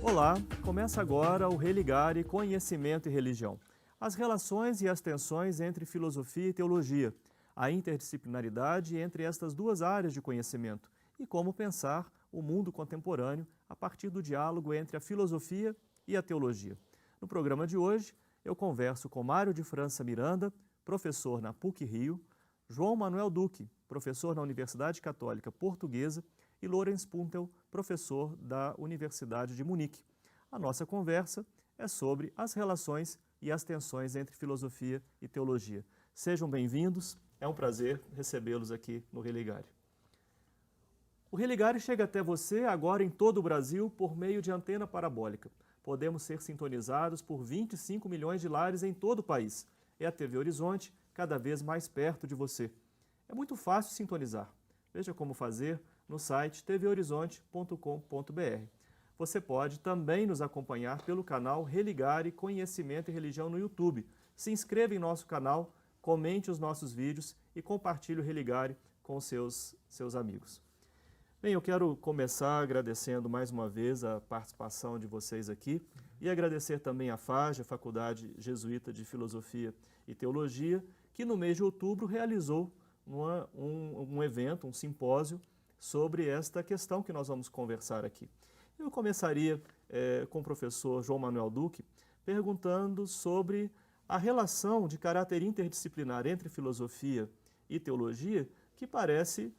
Olá, começa agora o Religare Conhecimento e Religião. As relações e as tensões entre filosofia e teologia, a interdisciplinaridade entre estas duas áreas de conhecimento e como pensar o mundo contemporâneo a partir do diálogo entre a filosofia e a teologia. No programa de hoje, eu converso com Mário de França Miranda, professor na PUC-Rio, João Manuel Duque, professor na Universidade Católica Portuguesa, e Lorenz Puntel, professor da Universidade de Munique. A nossa conversa é sobre as relações e as tensões entre filosofia e teologia. Sejam bem-vindos, é um prazer recebê-los aqui no Religare. O Religare chega até você agora em todo o Brasil por meio de antena parabólica. Podemos ser sintonizados por 25 milhões de lares em todo o país. É a TV Horizonte cada vez mais perto de você. É muito fácil sintonizar. Veja como fazer no site tvhorizonte.com.br. Você pode também nos acompanhar pelo canal Religare Conhecimento e Religião no YouTube. Se inscreva em nosso canal, comente os nossos vídeos e compartilhe o Religare com seus amigos. Bem, eu quero começar agradecendo mais uma vez a participação de vocês aqui e agradecer também à FAGE, a Faculdade Jesuíta de Filosofia e Teologia, que no mês de outubro realizou um evento, um simpósio, sobre esta questão que nós vamos conversar aqui. Eu começaria com o professor João Manuel Duque, perguntando sobre a relação de caráter interdisciplinar entre filosofia e teologia, que parece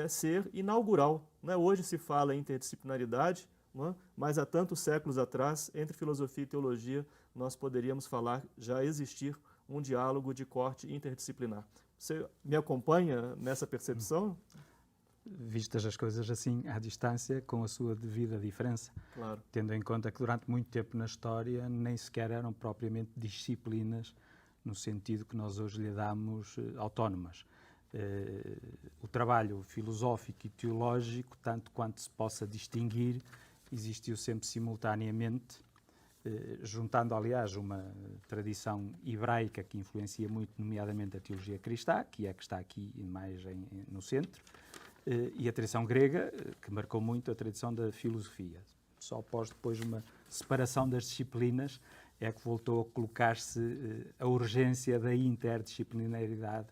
ser inaugural. Né? Hoje se fala em interdisciplinaridade, né? Mas há tantos séculos atrás, entre filosofia e teologia, nós poderíamos falar já existir um diálogo de corte interdisciplinar. Você me acompanha nessa percepção? Vistas as coisas assim à distância, com a sua devida diferença, Claro. Tendo em conta que durante muito tempo na história nem sequer eram propriamente disciplinas no sentido que nós hoje lhe damos autónomas. O trabalho filosófico e teológico, tanto quanto se possa distinguir, existiu sempre simultaneamente, juntando, aliás, uma tradição hebraica que influencia muito, nomeadamente a teologia cristã, que é que está aqui mais no centro, e a tradição grega, que marcou muito a tradição da filosofia. Só após depois uma separação das disciplinas é que voltou a colocar-se a urgência da interdisciplinaridade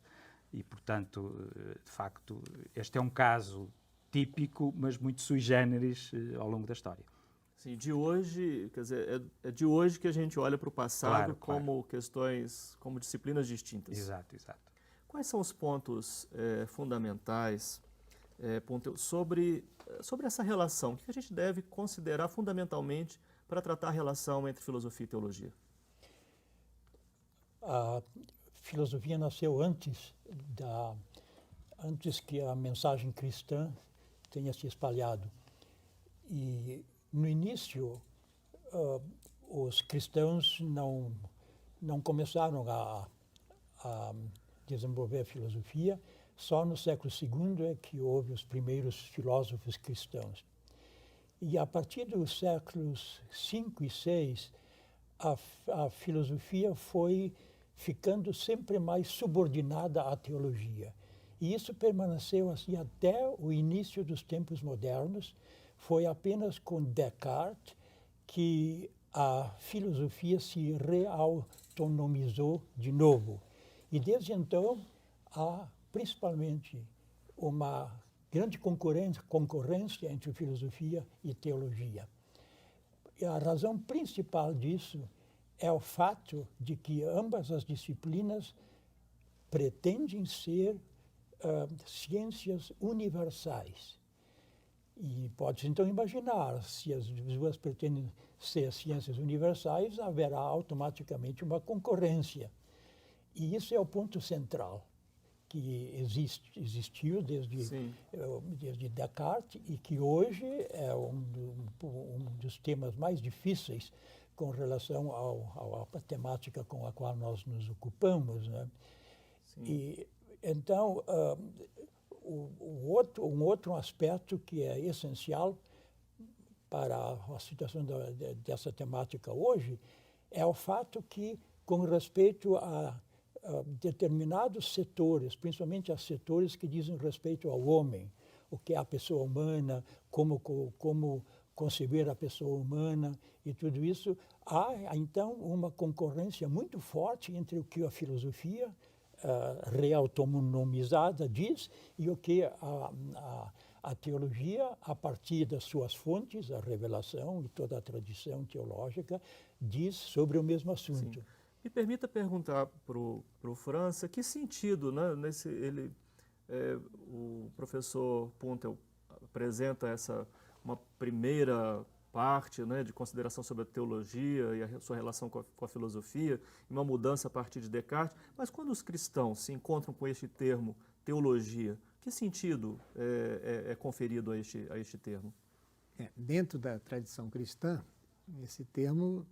e, portanto, de facto, este é um caso típico, mas muito sui generis ao longo da história. Sim, de hoje, quer dizer, é de hoje que a gente olha para o passado como questões, como disciplinas distintas. Exato. Quais são os pontos fundamentais sobre essa relação? O que a gente deve considerar fundamentalmente para tratar a relação entre filosofia e teologia? A filosofia nasceu antes que a mensagem cristã tenha se espalhado. E no início, os cristãos não começaram a desenvolver a filosofia. Só no século II é que houve os primeiros filósofos cristãos. E a partir dos séculos V e VI, a filosofia foi ficando sempre mais subordinada à teologia. E isso permaneceu assim até o início dos tempos modernos. Foi apenas com Descartes que a filosofia se reautonomizou de novo. E desde então há principalmente uma grande concorrência entre filosofia e teologia. E a razão principal disso é o fato de que ambas as disciplinas pretendem ser ciências universais. E pode-se então imaginar, se as duas pretendem ser ciências universais, haverá automaticamente uma concorrência. E isso é o ponto central que existiu desde Descartes e que hoje é um dos temas mais difíceis com relação à temática com a qual nós nos ocupamos, né? E então um outro aspecto que é essencial para a situação dessa temática hoje é o fato que, com respeito a determinados setores, principalmente a setores que dizem respeito ao homem, o que é a pessoa humana, como conceber a pessoa humana e tudo isso, há então uma concorrência muito forte entre o que a filosofia reautonomizada diz e o que a teologia, a partir das suas fontes, a revelação e toda a tradição teológica, diz sobre o mesmo assunto. Sim. Me permita perguntar para o França que sentido, né, o professor Puntel apresenta uma primeira parte, né, de consideração sobre a teologia e a sua relação com a filosofia, e uma mudança a partir de Descartes, mas quando os cristãos se encontram com este termo teologia, que sentido é conferido a este termo? Dentro da tradição cristã, esse termo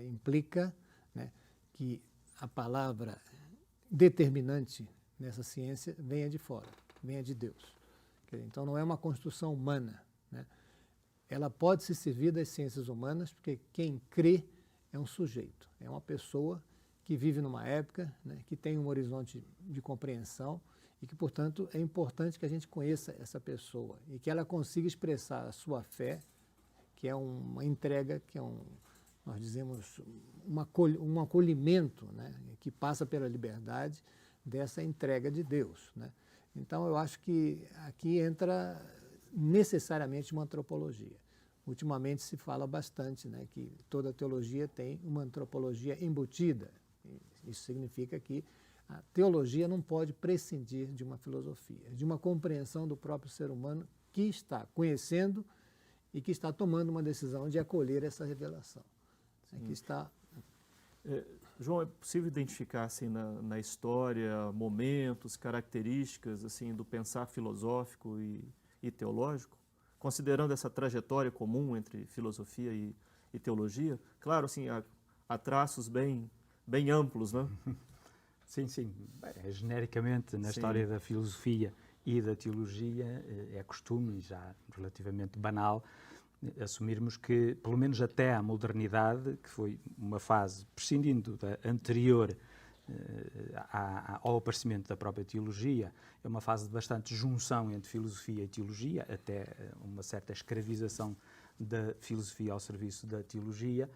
implica, né, que a palavra determinante nessa ciência venha de fora, venha de Deus. Então não é uma construção humana, né? Ela pode se servir das ciências humanas, porque quem crê é um sujeito, é uma pessoa que vive numa época, né, que tem um horizonte de compreensão e que, portanto, é importante que a gente conheça essa pessoa e que ela consiga expressar a sua fé, que é uma entrega, que é nós dizemos, um acolhimento, né, que passa pela liberdade dessa entrega de Deus, né? Então, eu acho que aqui entra necessariamente uma antropologia. Ultimamente se fala bastante, né, que toda teologia tem uma antropologia embutida. Isso significa que a teologia não pode prescindir de uma filosofia, de uma compreensão do próprio ser humano que está conhecendo e que está tomando uma decisão de acolher essa revelação. Aqui está... João, é possível identificar assim, na história momentos, características assim, do pensar filosófico e teológico, considerando essa trajetória comum entre filosofia e teologia? Claro, assim, há traços bem amplos, né? Sim, sim. Genericamente, na história da filosofia e da teologia, é costume, já relativamente banal, assumirmos que, pelo menos até à modernidade, que foi uma fase prescindindo da anterior ao aparecimento da própria teologia, é uma fase de bastante junção entre filosofia e teologia, até uma certa escravização da filosofia ao serviço da teologia.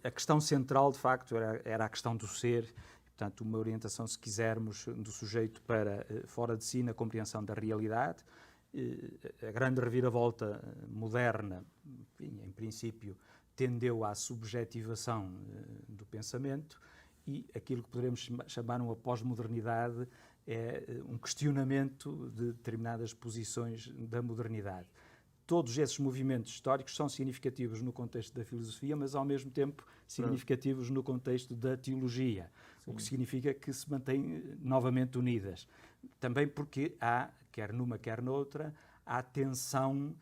A questão central, de facto, era a questão do ser, portanto, uma orientação, se quisermos, do sujeito para fora de si na compreensão da realidade. A grande reviravolta moderna, enfim, em princípio, tendeu à subjetivação do pensamento e aquilo que poderemos chamar uma pós-modernidade é um questionamento de determinadas posições da modernidade. Todos esses movimentos históricos são significativos no contexto da filosofia, mas ao mesmo tempo significativos no contexto da teologia, o que significa que se mantêm novamente unidas. Também porque há, quer numa quer noutra, a atenção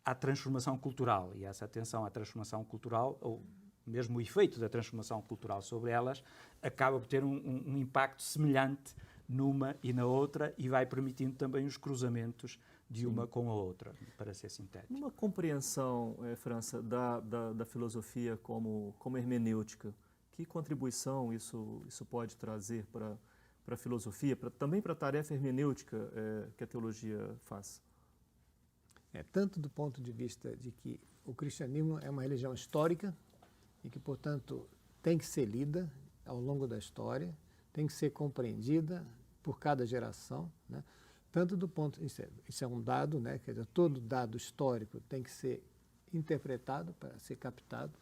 à transformação cultural, e essa atenção à transformação cultural, ou mesmo o efeito da transformação cultural sobre elas, acaba por ter um impacto semelhante numa e na outra e vai permitindo também os cruzamentos de uma com a outra, para ser sintético. Uma compreensão, França, da filosofia como hermenêutica, que contribuição isso pode trazer para a filosofia, também para a tarefa hermenêutica que a teologia faz? Tanto do ponto de vista de que o cristianismo é uma religião histórica e que, portanto, tem que ser lida ao longo da história, tem que ser compreendida por cada geração, né? Tanto do ponto, isso é um dado, né? Quer dizer, todo dado histórico tem que ser interpretado para ser captado,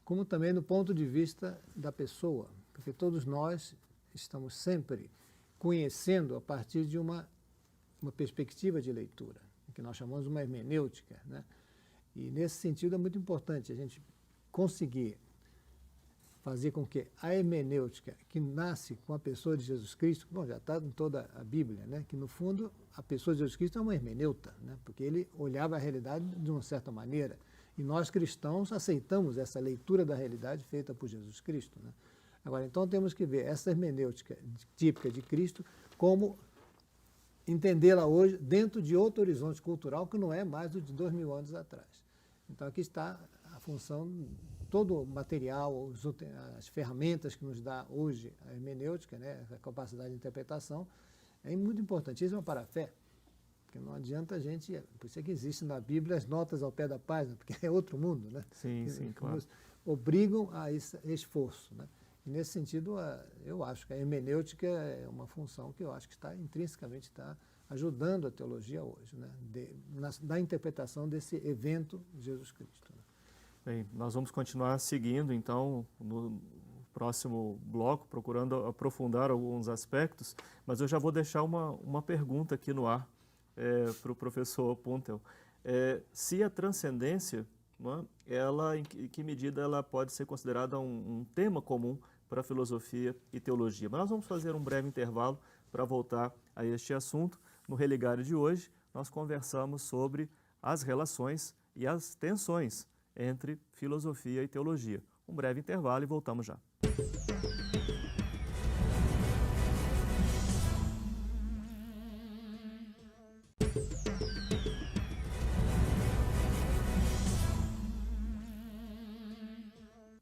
como também do ponto de vista da pessoa, porque todos nós estamos sempre conhecendo a partir de uma perspectiva de leitura, que nós chamamos de uma hermenêutica, né? E nesse sentido é muito importante a gente conseguir fazer com que a hermenêutica que nasce com a pessoa de Jesus Cristo, bom, já está em toda a Bíblia, né? Que no fundo a pessoa de Jesus Cristo é uma hermeneuta, né? Porque ele olhava a realidade de uma certa maneira e nós cristãos aceitamos essa leitura da realidade feita por Jesus Cristo, né? Agora, então temos que ver essa hermenêutica típica de Cristo como entendê-la hoje dentro de outro horizonte cultural que não é mais do de 2000 anos atrás. Então aqui está a função, todo o material, as ferramentas que nos dá hoje a hermenêutica, né, a capacidade de interpretação, é muito importantíssima para a fé. Porque não adianta a gente... Por isso é que existe na Bíblia as notas ao pé da página, porque é outro mundo, né? Sim, claro. Nos obrigam a esse esforço, né? E nesse sentido, eu acho que a hermenêutica é uma função que eu acho que intrinsecamente está ajudando a teologia hoje, né? Na interpretação desse evento de Jesus Cristo. Né? Bem, nós vamos continuar seguindo, então, no próximo bloco, procurando aprofundar alguns aspectos, mas eu já vou deixar uma pergunta aqui no ar para o professor Puntel. Se a transcendência, não é, em que medida ela pode ser considerada um tema comum para a filosofia e teologia? Mas nós vamos fazer um breve intervalo para voltar a este assunto. No Religare de hoje, nós conversamos sobre as relações e as tensões entre filosofia e teologia. Um breve intervalo e voltamos já.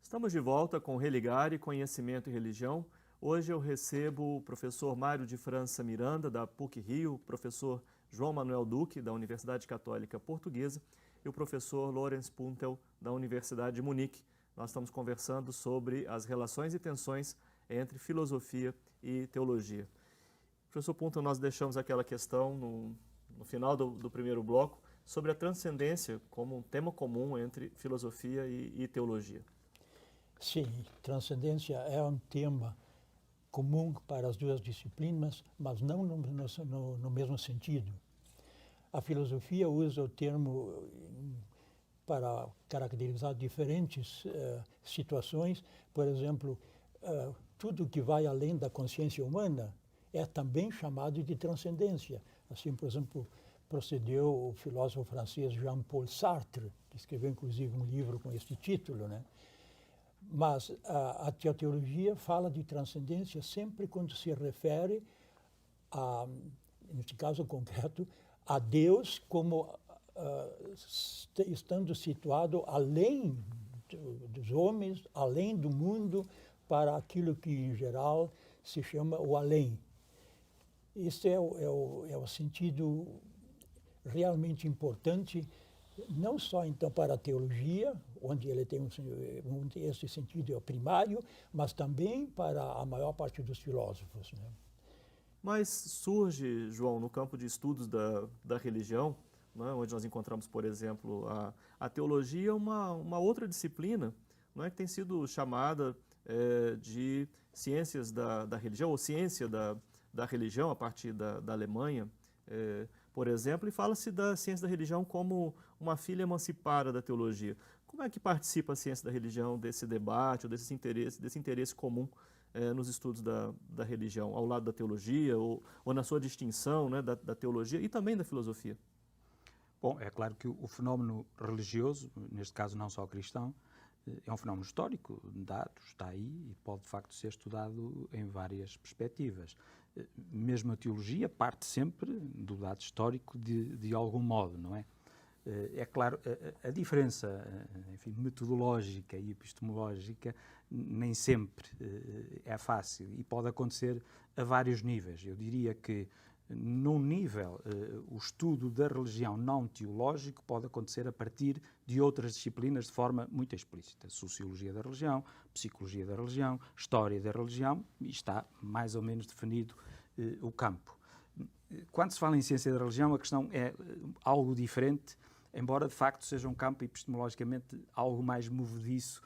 Estamos de volta com Religare, Conhecimento e Religião. Hoje eu recebo o professor Mário de França Miranda, da PUC-Rio, professor João Manuel Duque, da Universidade Católica Portuguesa, e o professor Lorenz Puntel, da Universidade de Munique. Nós estamos conversando sobre as relações e tensões entre filosofia e teologia. Professor Puntel, nós deixamos aquela questão no final do primeiro bloco sobre a transcendência como um tema comum entre filosofia e teologia. Sim, transcendência é um tema comum para as duas disciplinas, mas não no mesmo sentido. A filosofia usa o termo para caracterizar diferentes situações. Por exemplo, tudo que vai além da consciência humana é também chamado de transcendência. Assim, por exemplo, procedeu o filósofo francês Jean-Paul Sartre, que escreveu inclusive um livro com este título, né? Mas a teologia fala de transcendência sempre quando se refere, neste caso concreto, a Deus como estando situado além dos homens, além do mundo, para aquilo que em geral se chama o além. Esse é o sentido realmente importante, não só então para a teologia, onde ele tem esse sentido é o primário, mas também para a maior parte dos filósofos, né? Mas surge, João, no campo de estudos da religião, né, onde nós encontramos, por exemplo, a teologia, uma outra disciplina, não é, que tem sido chamada de ciências da religião, ou ciência da religião, a partir da Alemanha, por exemplo, e fala-se da ciência da religião como uma filha emancipada da teologia. Como é que participa a ciência da religião desse debate, ou desse interesse comum nos estudos da religião, ao lado da teologia, ou na sua distinção, né, da teologia e também da filosofia? Bom, é claro que o fenómeno religioso, neste caso não só cristão, é um fenómeno histórico, dado, está aí e pode de facto ser estudado em várias perspectivas. Mesmo a teologia parte sempre do dado histórico de algum modo, não é? É claro, a diferença, enfim, metodológica e epistemológica nem sempre é fácil e pode acontecer a vários níveis. Eu diria que num nível, o estudo da religião não teológico pode acontecer a partir de outras disciplinas de forma muito explícita. Sociologia da religião, psicologia da religião, história da religião, e está mais ou menos definido o campo. Quando se fala em ciência da religião, a questão é algo diferente, embora de facto seja um campo epistemologicamente algo mais movediço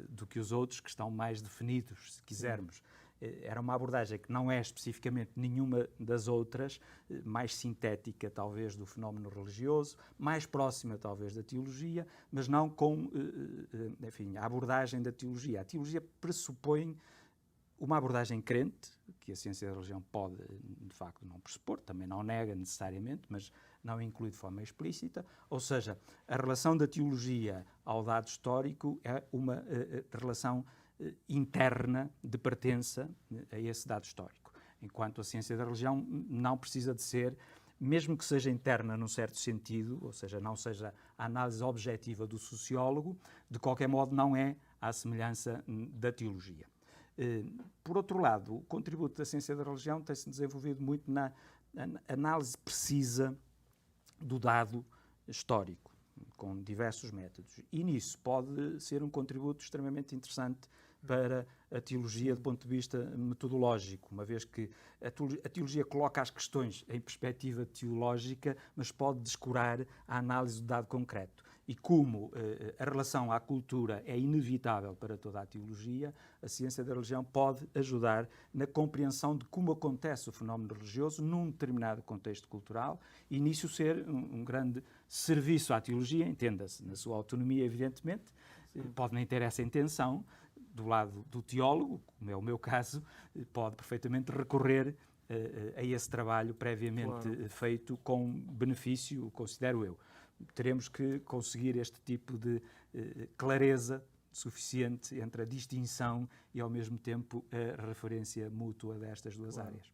do que os outros, que estão mais definidos, se quisermos. Era uma abordagem que não é especificamente nenhuma das outras, mais sintética talvez do fenómeno religioso, mais próxima talvez da teologia, mas não com, enfim, a abordagem da teologia. A teologia pressupõe uma abordagem crente, que a ciência da religião pode, de facto, não pressupor, também não nega necessariamente, mas não inclui de forma explícita, ou seja, a relação da teologia ao dado histórico é uma relação interna de pertença a esse dado histórico, enquanto a ciência da religião não precisa de ser, mesmo que seja interna num certo sentido, ou seja, não seja a análise objetiva do sociólogo, de qualquer modo não é à semelhança da teologia. Por outro lado, o contributo da ciência da religião tem-se desenvolvido muito na análise precisa do dado histórico, com diversos métodos. E nisso pode ser um contributo extremamente interessante para a teologia do ponto de vista metodológico, uma vez que a teologia coloca as questões em perspectiva teológica, mas pode descurar a análise do dado concreto. E como a relação à cultura é inevitável para toda a teologia, a ciência da religião pode ajudar na compreensão de como acontece o fenómeno religioso num determinado contexto cultural e nisso ser um grande serviço à teologia, entenda-se, na sua autonomia, evidentemente. Pode nem ter essa intenção. Do lado do teólogo, como é o meu caso, pode perfeitamente recorrer a esse trabalho previamente feito com benefício, considero eu. Teremos que conseguir este tipo de clareza suficiente entre a distinção e, ao mesmo tempo, a referência mútua destas duas áreas.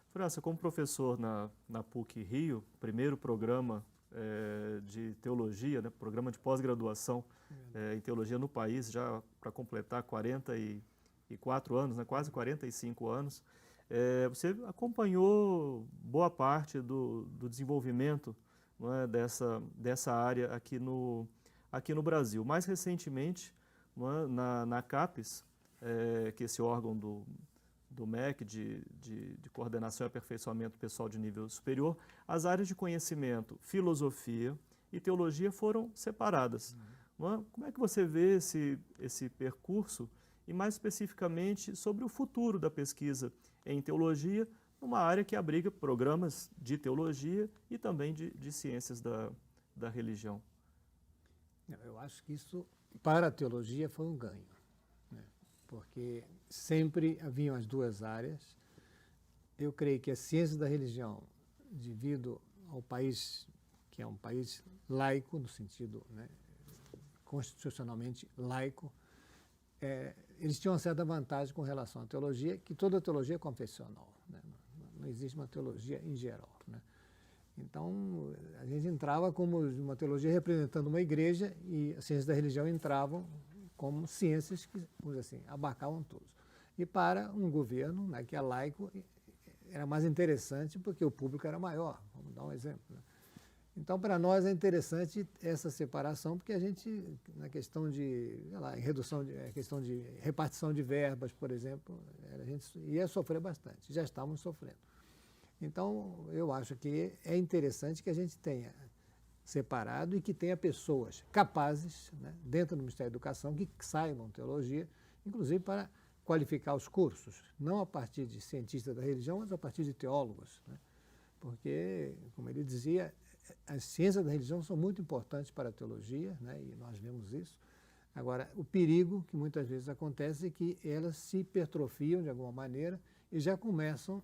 França, como professor na PUC Rio, primeiro programa de teologia, né, programa de pós-graduação em teologia no país, já para completar 44 anos, né, quase 45 anos, você acompanhou boa parte do desenvolvimento, não é, dessa área aqui no Brasil. Mais recentemente, não é, na CAPES, que é esse órgão do MEC, de coordenação e aperfeiçoamento pessoal de nível superior, as áreas de conhecimento, filosofia e teologia foram separadas. Não é? Como é que você vê esse percurso e, mais especificamente, sobre o futuro da pesquisa em teologia, numa área que abriga programas de teologia e também de ciências da religião? Eu acho que isso, para a teologia, foi um ganho, né? Porque sempre haviam as duas áreas. Eu creio que a ciência da religião, devido ao país, que é um país laico, no sentido, né, constitucionalmente laico, eles tinham uma certa vantagem com relação à teologia, que toda teologia é confessional, né? Não existe uma teologia em geral, né? Então, a gente entrava como uma teologia representando uma igreja e as ciências da religião entravam como ciências que, vamos dizer assim, abarcavam todos. E para um governo, né, que é laico, era mais interessante porque o público era maior. Vamos dar um exemplo, né? Então, para nós é interessante essa separação, porque a gente, na questão de, sei lá, questão de repartição de verbas, por exemplo, a gente ia sofrer bastante, já estávamos sofrendo. Então, eu acho que é interessante que a gente tenha separado e que tenha pessoas capazes, né, dentro do Ministério da Educação, que saibam teologia, inclusive para qualificar os cursos, não a partir de cientistas da religião, mas a partir de teólogos, né? Porque, como ele dizia, as ciências da religião são muito importantes para a teologia, né, e nós vemos isso. Agora, o perigo que muitas vezes acontece é que elas se hipertrofiam de alguma maneira e já começam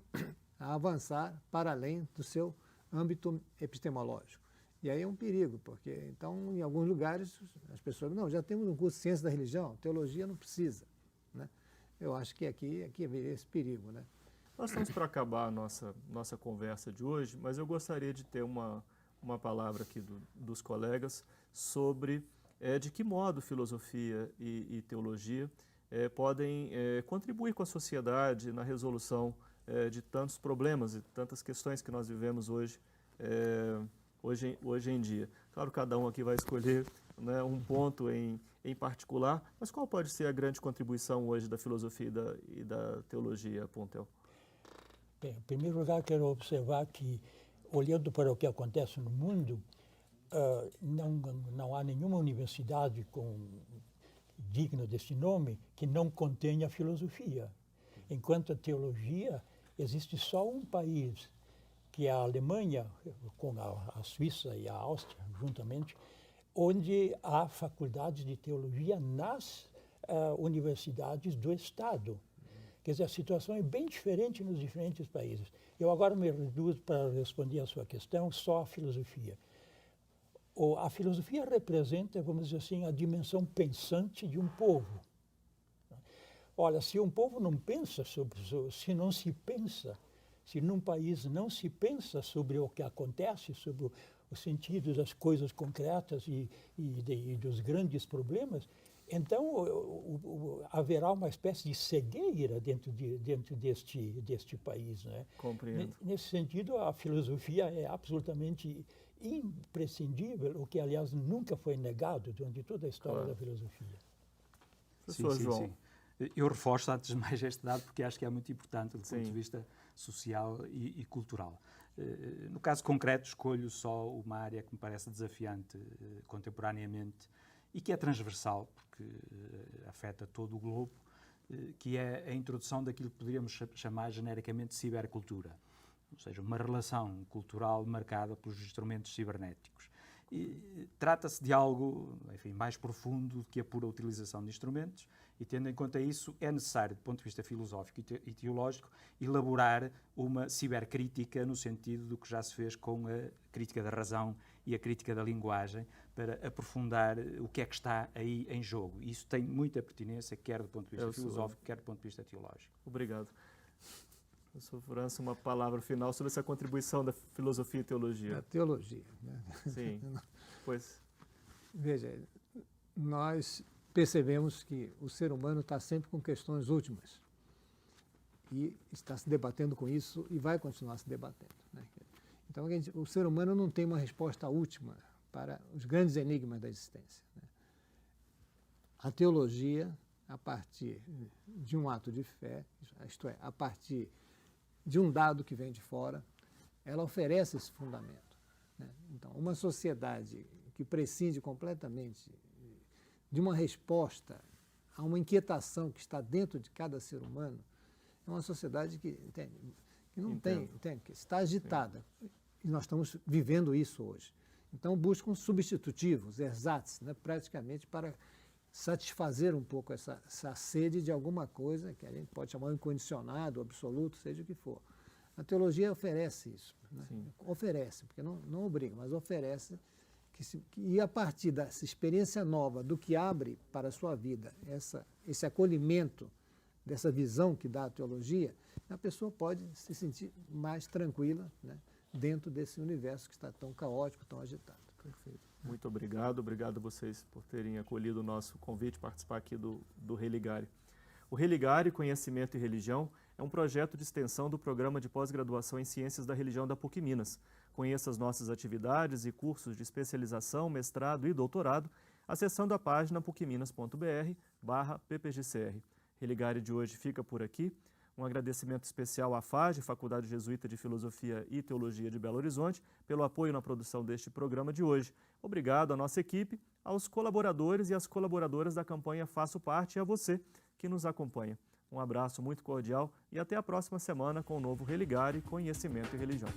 a avançar para além do seu âmbito epistemológico. E aí é um perigo, porque, então, em alguns lugares, as pessoas não, já temos um curso de ciência da religião, teologia não precisa, né? Eu acho que aqui haveria esse perigo, né? Nós estamos para acabar a nossa conversa de hoje, mas eu gostaria de ter uma palavra aqui dos colegas sobre de que modo filosofia e teologia podem contribuir com a sociedade na resolução de tantos problemas e tantas questões que nós vivemos hoje em dia. Claro, cada um aqui vai escolher, né, um ponto em particular, mas qual pode ser a grande contribuição hoje da filosofia e da teologia, Pontel? Bem, em primeiro lugar, quero observar que, olhando para o que acontece no mundo, não há nenhuma universidade digna desse nome que não contenha filosofia. Enquanto a teologia, existe só um país, que é a Alemanha, com a Suíça e a Áustria, juntamente, onde há faculdades de teologia nas universidades do Estado. Quer dizer, a situação é bem diferente nos diferentes países. Eu agora me reduzo, para responder a sua questão, só a filosofia. A filosofia representa, vamos dizer assim, a dimensão pensante de um povo. Olha, se um povo não pensa se não se pensa, se num país não se pensa sobre o que acontece, sobre o sentido das coisas concretas e dos grandes problemas, então haverá uma espécie de cegueira dentro deste país, né? Compreendo. Nesse sentido, a filosofia é absolutamente imprescindível, o que, aliás, nunca foi negado durante toda a história da filosofia. Professor João. Eu reforço, antes de mais, este dado, porque acho que é muito importante do Sim. ponto de vista social e cultural. No caso concreto, escolho só uma área que me parece desafiante contemporaneamente e que é transversal, porque afeta todo o globo, que é a introdução daquilo que poderíamos chamar genericamente de cibercultura, ou seja, uma relação cultural marcada pelos instrumentos cibernéticos. Trata-se de algo, enfim, mais profundo do que a pura utilização de instrumentos e, tendo em conta isso, é necessário, do ponto de vista filosófico e teológico, elaborar uma cibercrítica no sentido do que já se fez com a crítica da razão e a crítica da linguagem, para aprofundar o que é que está aí em jogo. E isso tem muita pertinência, quer do ponto de vista filosófico, quer do ponto de vista teológico. Obrigado. Professor França, uma palavra final sobre essa contribuição da filosofia e teologia. Da teologia. Né? Sim, pois. Veja, nós percebemos que o ser humano está sempre com questões últimas e está se debatendo com isso e vai continuar se debatendo. Né? Então, o ser humano não tem uma resposta última para os grandes enigmas da existência. Né? A teologia, a partir de um ato de fé, isto é, a partir de um dado que vem de fora, ela oferece esse fundamento. Né? Então, uma sociedade que prescinde completamente de uma resposta a uma inquietação que está dentro de cada ser humano, é uma sociedade que não tem, que está agitada. E nós estamos vivendo isso hoje. Então, buscam substitutivos, ersatz, né, praticamente para satisfazer um pouco essa sede de alguma coisa, que a gente pode chamar de incondicionado, absoluto, seja o que for. A teologia oferece isso. Né? Oferece, porque não obriga, mas oferece. E a partir dessa experiência nova, do que abre para a sua vida, esse acolhimento dessa visão que dá a teologia, a pessoa pode se sentir mais tranquila, né, dentro desse universo que está tão caótico, tão agitado. Perfeito. Muito obrigado. Obrigado a vocês por terem acolhido o nosso convite, participar aqui do Religare. O Religare, Conhecimento e Religião, é um projeto de extensão do Programa de Pós-Graduação em Ciências da Religião da PUC Minas. Conheça as nossas atividades e cursos de especialização, mestrado e doutorado, acessando a página pucminas.br/ppgcr. Religare de hoje fica por aqui. Um agradecimento especial à FAGE, Faculdade Jesuíta de Filosofia e Teologia de Belo Horizonte, pelo apoio na produção deste programa de hoje. Obrigado à nossa equipe, aos colaboradores e às colaboradoras da campanha Faço Parte e a você que nos acompanha. Um abraço muito cordial e até a próxima semana com o novo Religare, Conhecimento e Religião.